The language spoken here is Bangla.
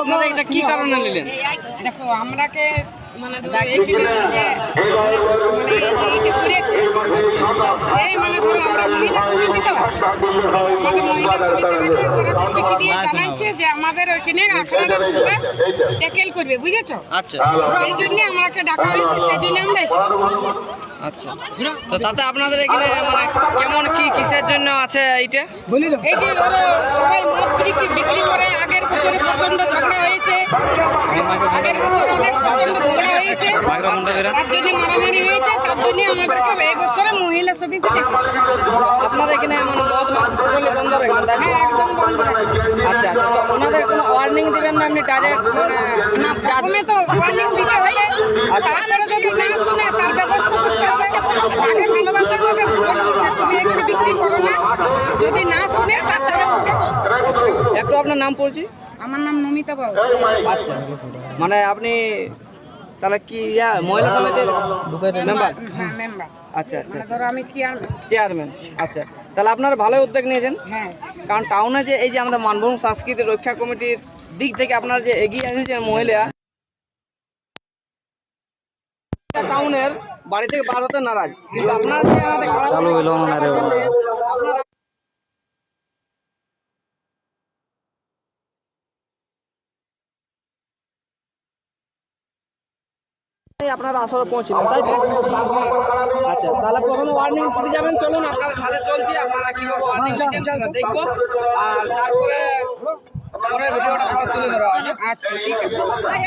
আপনারা এটা কি কারণে নিলেন? দেখো আমরাকে মানে ধরো এখানে যে মানে যে এটা করেছে সেই মানে ধরো আমরা মহিলা সমিতি তো আমাদের মহিলা সমিতিকে ওরা চিঠি দিয়ে জানাচ্ছে যে আমাদের ওইখানে আখড়ার উপরে ট্যাকেল করবে, বুঝেছো? আচ্ছা সেই জন্য আমাকে ডাকা হয়েছে, সেই জন্য আমরা এসেছি। আচ্ছা, তো তাতে আপনাদের এখানে মানে কেমন কি কিসের জন্য আছে এইটা? এই যে ধরো সবাই মদ বিক্রি করে, আগের বছরে প্রচন্ড ঝগড়া হয়েছে, আগের বছরে অনেক প্রচন্ড ঝগড়া হয়েছে, তার জন্য মারামারি হয়েছে, তার জন্য আমাদেরকে এই বছরে মহিলা সমিতি ডেকেছে। আপনারা এখানে মানে মদ টোটালি বন্ধ রাখবেন, তাই না? হ্যাঁ, একদম বন্ধ রাখবে। আচ্ছা আচ্ছা, তো ওনাদের কোনো ওয়ার্নিং দিবেন না এমনি ডাইরেক্ট মানে? না, প্রথমে তো ওয়ার্নিং দিতে হবে, তারপরে যদি না শুনে তার ব্যবস্থা করতে হবে। আগে ভালোবাসা হবে, বলবো যে তুমি এখানে বিক্রি করো না, যদি না শুনে তারপরে ওকে। একটু আপনার নাম পড়ছি? আমার নাম নমিতা বাবু। আচ্ছা, মানে আপনি তাহলে কি মহিলা সমিতির মেম্বার? হ্যাঁ, মেম্বার। আচ্ছা আচ্ছা, মানে ধরো আমি চেয়ারম্যান। আচ্ছা, তাহলে আপনারা ভালোই উদ্যোগ নিয়েছেন। হ্যাঁ, কারণ টাউনে যে এই যে আমাদের মানভূম সংস্কৃতি রক্ষা কমিটির দিক থেকে আপনারা যে এগিয়ে এসেছেন মহিলা, টাউনের বাড়ি থেকে বার হতে নারাজ, কিন্তু আপনারা যে আমাদের চালু হইল আপনারা আসলে পৌঁছিলেন, তাই তো? আচ্ছা, তাহলে প্রথমে ওয়ার্নিং দিতে যাবেন, চলুন আপনাদের সাথে চলছি, আপনারা কিভাবে ওয়ার্নিং দিচ্ছেন সেটা দেখবো, আর তারপরে পরে ভিডিওটা তুলে ধরা আছে। আচ্ছা, ঠিক আছে।